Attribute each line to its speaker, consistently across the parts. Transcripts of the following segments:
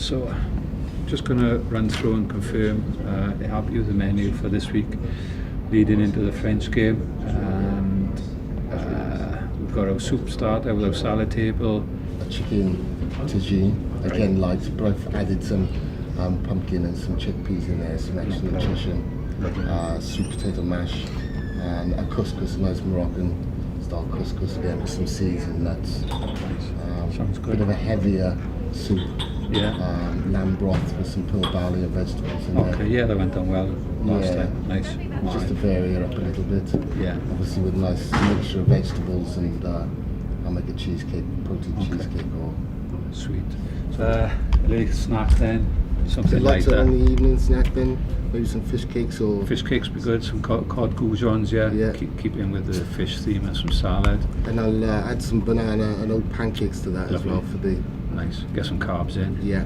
Speaker 1: So, just going to run through and confirm they're happy with the menu for this week, leading into the French game. And we've got our soup starter with our salad table.
Speaker 2: A chicken tagine, again light, but I've added some pumpkin and some chickpeas in there, some extra nutrition. Sweet potato mash, and a couscous, nice Moroccan style couscous again with some seeds and nuts.
Speaker 1: Sounds good.
Speaker 2: Bit of a heavier soup.
Speaker 1: Yeah.
Speaker 2: Lamb broth with some pearl barley and vegetables in there.
Speaker 1: Okay, yeah, that went down well last time. Nice.
Speaker 2: Just to vary it up a little bit.
Speaker 1: Yeah.
Speaker 2: Obviously with a nice mixture of vegetables, and I'll make a cheesecake, protein cheesecake or.
Speaker 1: Sweet. So, a little snack then, something like that.
Speaker 2: In the evening snack then, maybe some fish cakes or.
Speaker 1: Fish cakes be good, some cod goujons, yeah. Keep in with the fish theme and some salad.
Speaker 2: And I'll add some banana and oat pancakes to that as well for the.
Speaker 1: Nice. Get some carbs in.
Speaker 2: Yeah.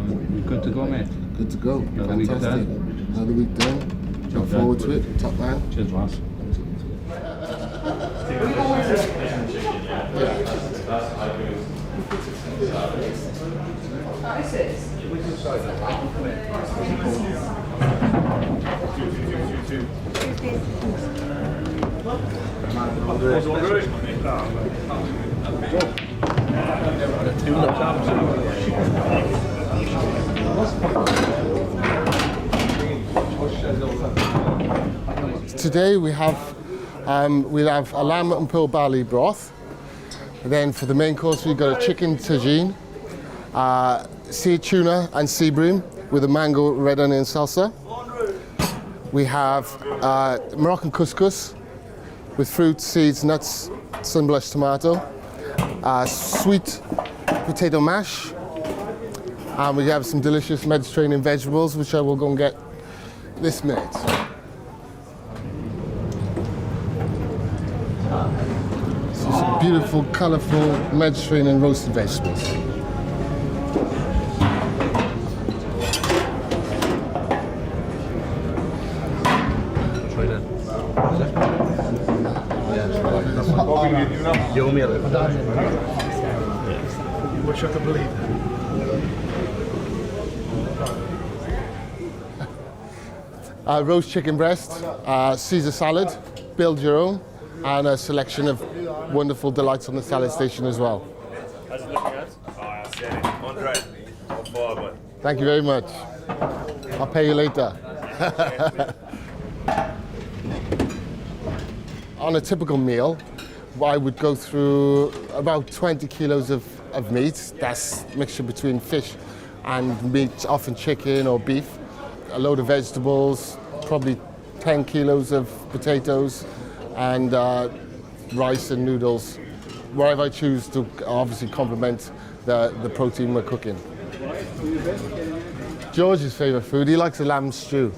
Speaker 1: We're good to go, mate.
Speaker 2: Good to go.
Speaker 1: Another week done.
Speaker 2: Another week done. Look forward to it. Top man.
Speaker 1: Cheers, lads.
Speaker 2: Today we'll have a lamb and pearl barley broth. And then for the main course we've got a chicken tagine, sea tuna and sea bream with a mango red onion salsa. We have Moroccan couscous with fruit, seeds, nuts, sunblush tomato, sweet potato mash, and we have some delicious Mediterranean vegetables, which I will go and get this minute. So some beautiful, colourful Mediterranean roasted vegetables.
Speaker 3: Wish I could believe that.
Speaker 2: Roast chicken breast, Caesar salad, build your own, and a selection of wonderful delights on the salad station as well.
Speaker 3: How's it looking, guys? Oh, outstanding. Andre, on fire, bud.
Speaker 2: Thank you very much. I'll pay you later. On a typical meal, I would go through about 20 kilos of meat. That's a mixture between fish and meat, often chicken or beef. A load of vegetables, probably 10 kilos of potatoes, and rice and noodles, wherever I choose to obviously complement the protein we're cooking. George's favourite food, he likes a lamb stew.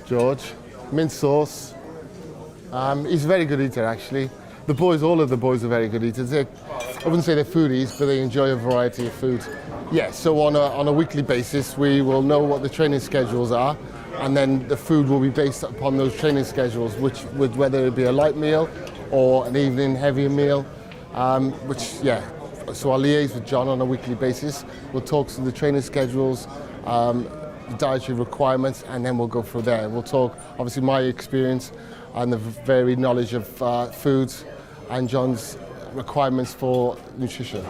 Speaker 2: George, mint sauce. He's a very good eater actually. The boys, all of the boys are very good eaters. I wouldn't say they're foodies, but they enjoy a variety of food. Yeah, so on a weekly basis, we will know what the training schedules are, and then the food will be based upon those training schedules, whether it be a light meal or an evening heavier meal, so I'll liaise with John on a weekly basis. We'll talk through the training schedules, the dietary requirements, and then we'll go from there. We'll talk, obviously, my experience and the varied knowledge of foods and John's requirements for nutrition.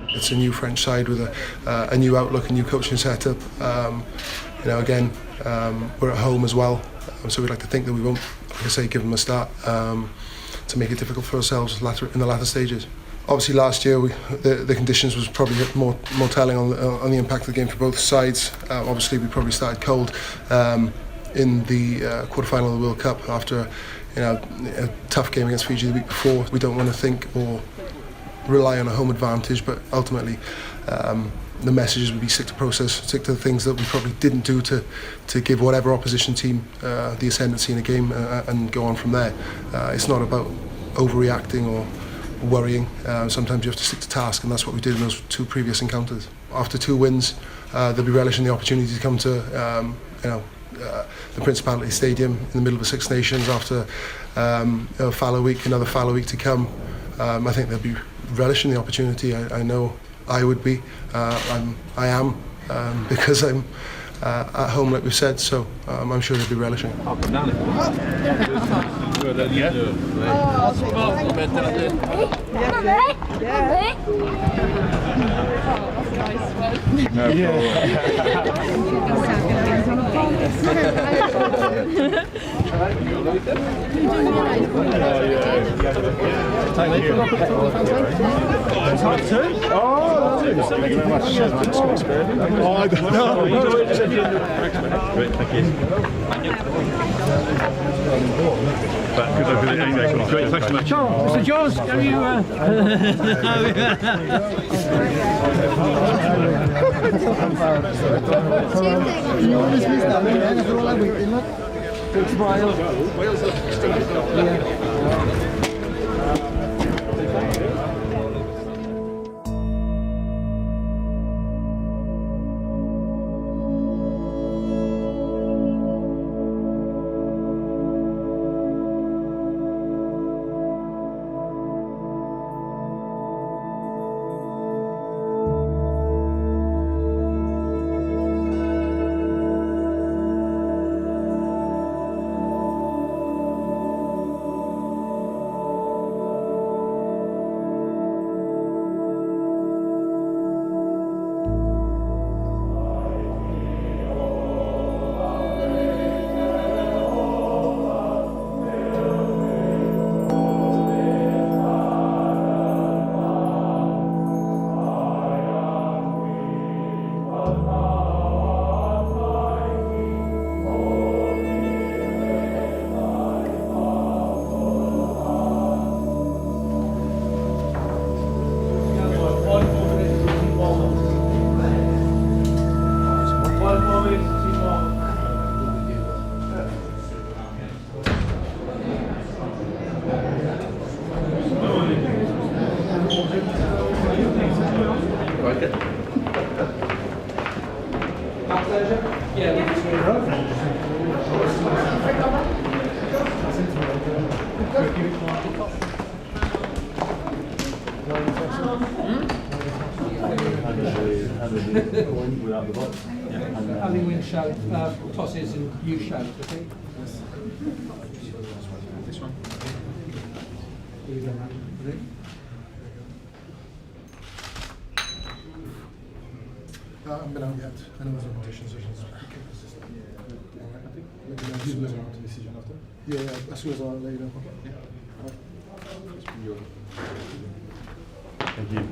Speaker 4: It's a new French side with a new outlook, a new coaching setup. Again, we're at home as well, so we'd like to think that we won't, like I say, give them a start to make it difficult for ourselves in the latter stages. Obviously, last year the conditions was probably more telling on the impact of the game for both sides. Obviously, we probably started cold in the quarter-final of the World Cup after a tough game against Fiji the week before. We don't want to think or rely on a home advantage, but ultimately the messages would be stick to process, stick to the things that we probably didn't do to give whatever opposition team the ascendancy in a game and go on from there. It's not about overreacting or worrying. Sometimes you have to stick to task, and that's what we did in those two previous encounters. After 2 wins, they'll be relishing the opportunity to come to the Principality Stadium in the middle of the Six Nations after a fallow week, another fallow week to come. I think they'll be relishing the opportunity. I know I would be. I am because I'm at home, like we've said. So I'm sure they'll be relishing.
Speaker 5: Great, thanks so much. Mr. Jones, are you...
Speaker 6: You always miss that, man. After all, I wait, look. It's wild. Yeah.
Speaker 7: Ali wins shout, tosses and you shout, okay?
Speaker 1: This one.
Speaker 4: I'm been out yet. I know there's no conditions. Decision after. Yeah, as soon as I let you know.
Speaker 5: Thank you.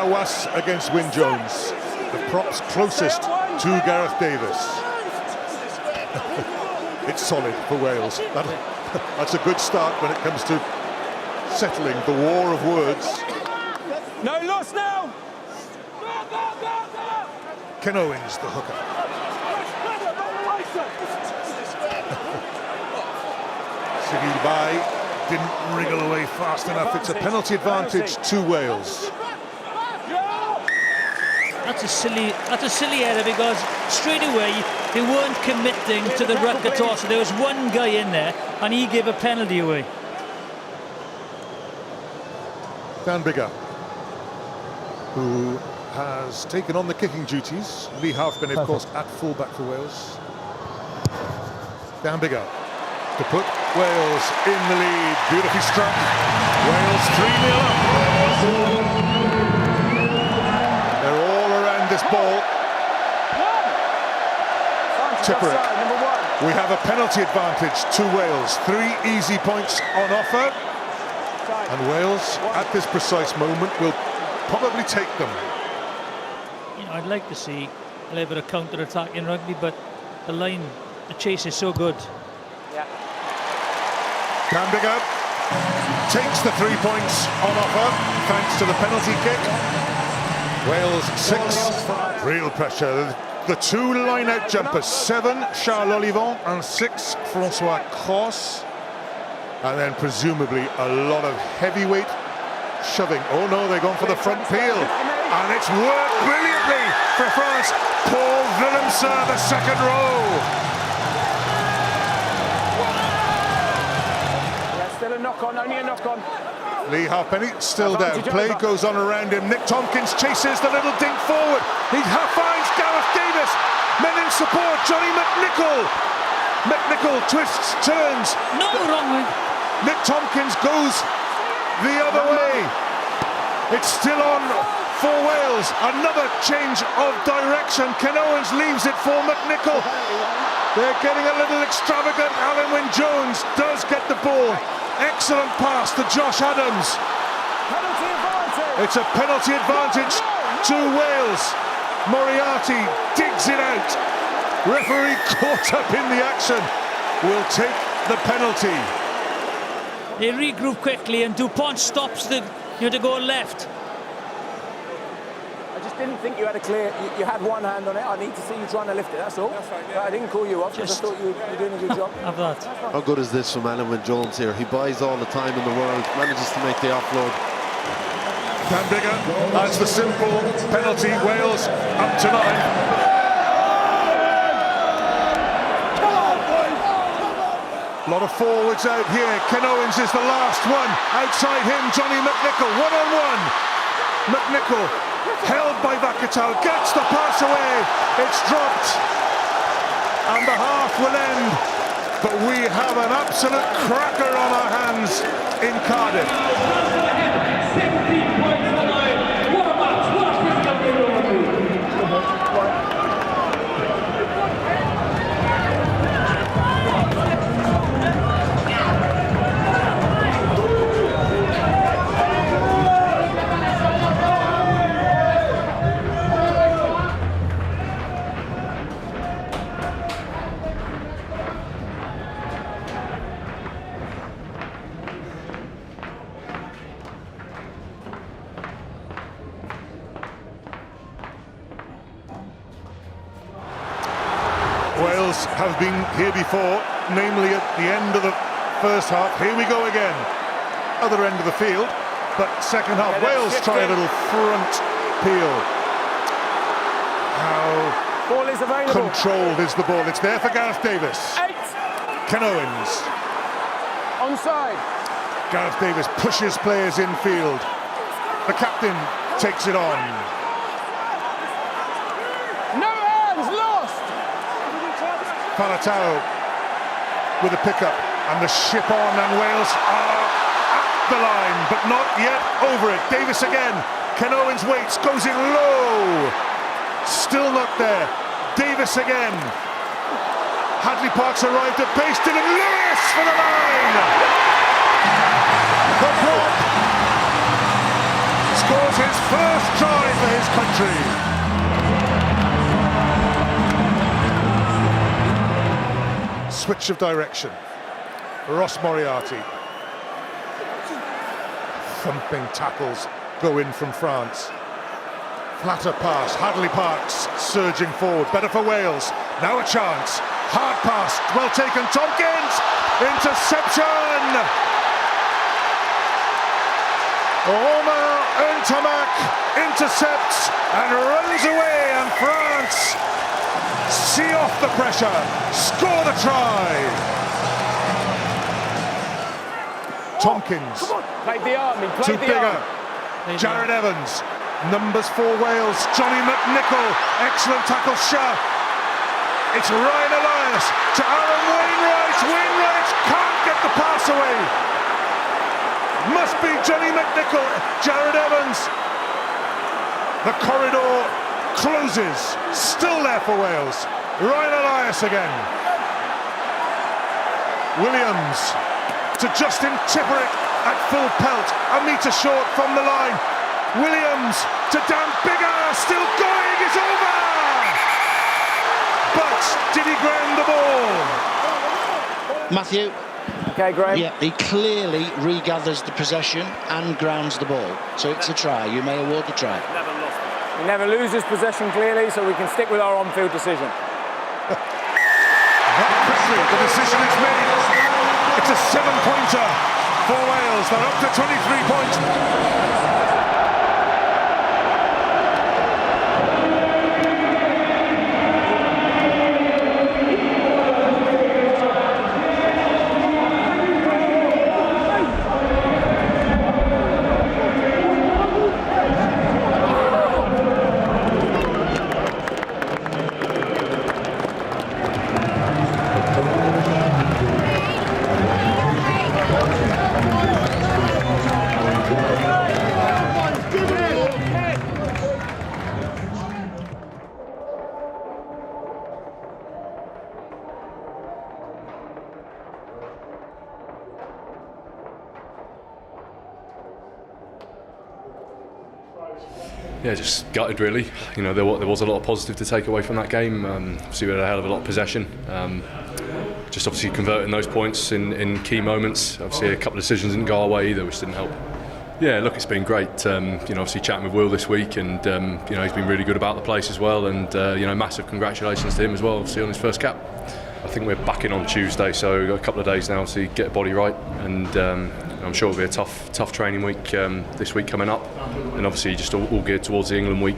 Speaker 8: Awas against Wyn Jones, the props closest to Gareth Davis. It's solid for Wales. That's a good start when it comes to settling the war of words.
Speaker 3: No loss now!
Speaker 8: Ken Owens, the hooker. Siggy by, didn't wriggle away fast enough. It's a penalty advantage to Wales.
Speaker 9: That's a silly error because straight away they weren't committing to the ruck at all. So there was one guy in there and he gave a penalty away.
Speaker 8: Dan Biggar, who has taken on the kicking duties. Lee Halfpenny, of course, at fullback for Wales. Dan Biggar to put Wales in the lead. Beautifully struck. Wales 3-0 up. They're all around this ball. Tipper it. We have a penalty advantage to Wales. 3 easy points on offer. And Wales, at this precise moment, will probably take them.
Speaker 9: You know, I'd like to see a little bit of counter-attack in rugby, but the line The chase is so good.
Speaker 8: Dan Biggar takes the 3 points on offer thanks to the penalty kick. Wales 6. Real pressure. The two line-out jumpers, 7 Charles Ollivant and 6 Francois Cross. And then presumably a lot of heavyweight shoving. Oh no, they've gone for the front peel. And it's worked brilliantly for France. Paul Willemse, the second row.
Speaker 3: Still a knock-on, only a knock-on.
Speaker 8: Lee Halfpenny still down. Play goes on around him. Nick Tompkins chases the little dink forward. He finds Gareth Davis. Men in support. Johnny McNichol. McNichol twists, turns.
Speaker 9: No, wrong way.
Speaker 8: Nick Tompkins goes the other way. It's still on for Wales. Another change of direction. Ken Owens leaves it for McNichol. They're getting a little extravagant. Alan Wynne-Jones does get the ball. Excellent pass to Josh Adams. It's a penalty advantage to Wales. Moriarty digs it out. Referee caught up in the action. Will take the penalty.
Speaker 9: They regroup quickly and Dupont stops the to go left.
Speaker 3: I just didn't think you had a clear. You had one hand on it. I need to see you trying to lift it. That's all. That's right, yeah. But I didn't call you off because I thought you were doing a good job.
Speaker 9: Have that.
Speaker 10: How good is this from Alan Wynne-Jones here? He buys all the time in the world, manages to make the offload.
Speaker 8: Dan Biggar, that's the simple penalty. Wales up to 9. A lot of forwards out here. Ken Owens is the last one. Outside him, Johnny McNichol, one-on-one. McNichol, held by Vakatawa, gets the pass away. It's dropped. And the half will end. But we have an absolute cracker on our hands in Cardiff.
Speaker 11: 17 points tonight. What a match. What a physical game.
Speaker 8: Wales have been here before, namely at the end of the first half. Here we go again. Other end of the field, but second half. Wales try a little front peel. How
Speaker 3: ball is available.
Speaker 8: Controlled is the ball. It's there for Gareth Davis.
Speaker 3: 8.
Speaker 8: Ken Owens.
Speaker 3: Onside.
Speaker 8: Gareth Davis pushes players infield. The captain takes it on.
Speaker 3: No hands lost.
Speaker 8: Falatau with a pickup and the ship on, and Wales are at the line but not yet over it. Davis again. Ken Owens waits, goes in low. Still not there. Davis again. Hadley Parks arrived at pace. Dylan Lewis for the line. The prop scores his first try for his country. Switch of direction. Ross Moriarty. Thumping tackles go in from France. Flatter pass, Hadley Parks surging forward, better for Wales. Now a chance, hard pass, well taken, Tompkins, interception! Omar Ntamak intercepts and runs away, and France see off the pressure, score the try! Tompkins,
Speaker 3: Played the arm, he
Speaker 8: to
Speaker 3: played the
Speaker 8: Biggar,
Speaker 3: arm.
Speaker 8: Jared Evans, numbers for Wales, Johnny McNichol, excellent tackle, Shah. It's Ryan Elias to Alan Wainwright. Wainwright can't get the pass away. Must be Johnny McNichol. Jared Evans. The corridor closes. Still there for Wales. Ryan Elias again. Williams to Justin Tipperick at full pelt. A metre short from the line. Williams to Dan Biggar, still going, it's over! But did he ground the ball?
Speaker 12: Matthew.
Speaker 3: Okay, Graham.
Speaker 12: Yeah, he clearly regathers the possession and grounds the ball. So it's a try. You may award the try.
Speaker 3: He never loses possession clearly, so we can stick with our on-field decision.
Speaker 8: Quickly, the decision is made. It's a 7-pointer for Wales. They're up to 23 points.
Speaker 13: Yeah, just gutted really. You know, there was a lot of positive to take away from that game. Obviously, we had a hell of a lot of possession. Just obviously converting those points in key moments. Obviously, a couple of decisions didn't go our way either, which didn't help. Yeah, look, it's been great. You know, obviously chatting with Will this week, and you know, he's been really good about the place as well. And you know, massive congratulations to him as well, obviously on his first cap. I think we're back in on Tuesday, so we've got a couple of days now to get the body right, and I'm sure it'll be a tough training week this week coming up, and obviously just all geared towards the England week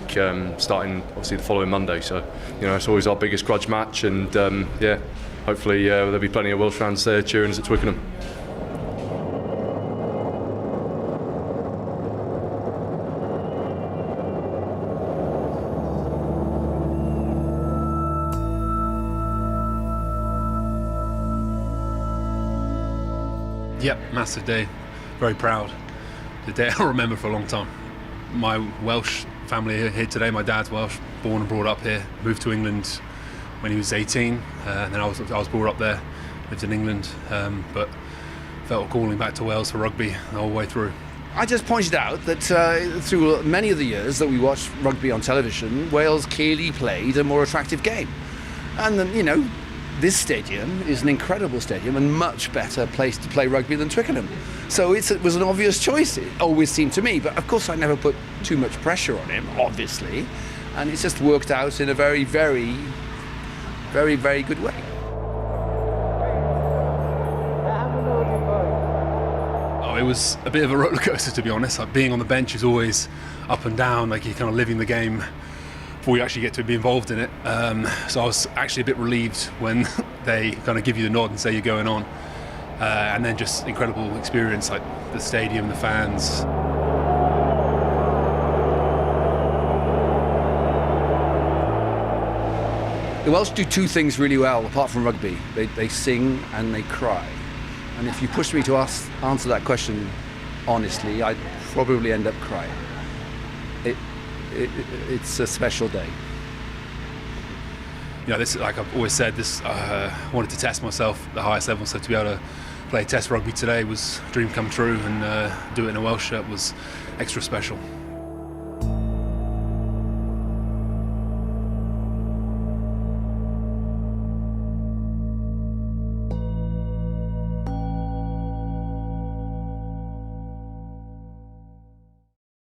Speaker 13: starting obviously the following Monday. So you know, it's always our biggest grudge match, and yeah, hopefully there'll be plenty of Welsh fans there cheering us at Twickenham.
Speaker 14: Yep, massive day. Very proud. The day I'll remember for a long time. My Welsh family are here today. My dad's Welsh, born and brought up here. Moved to England when he was 18, and then I was brought up there. Lived in England, but felt a calling back to Wales for rugby the whole way through.
Speaker 15: I just pointed out that through many of the years that we watched rugby on television, Wales clearly played a more attractive game, and then, you know, this stadium is an incredible stadium and much better place to play rugby than Twickenham. So it was an obvious choice, it always seemed to me. But of course I never put too much pressure on him, obviously. And it's just worked out in a very, very, very, very good way.
Speaker 14: Oh, it was a bit of a roller coaster, to be honest. Like, being on the bench is always up and down, like you're kind of living the game before you actually get to be involved in it. So I was actually a bit relieved when they kind of give you the nod and say you're going on. And then just incredible experience, like the stadium, the fans.
Speaker 15: The Welsh do two things really well, apart from rugby. They sing and they cry. And if you push me to answer that question honestly, I'd probably end up crying. It's a special day.
Speaker 14: You know, this, like I've always said, this wanted to test myself at the highest level, so to be able to play test rugby today was a dream come true, and do it in a Welsh shirt was extra special.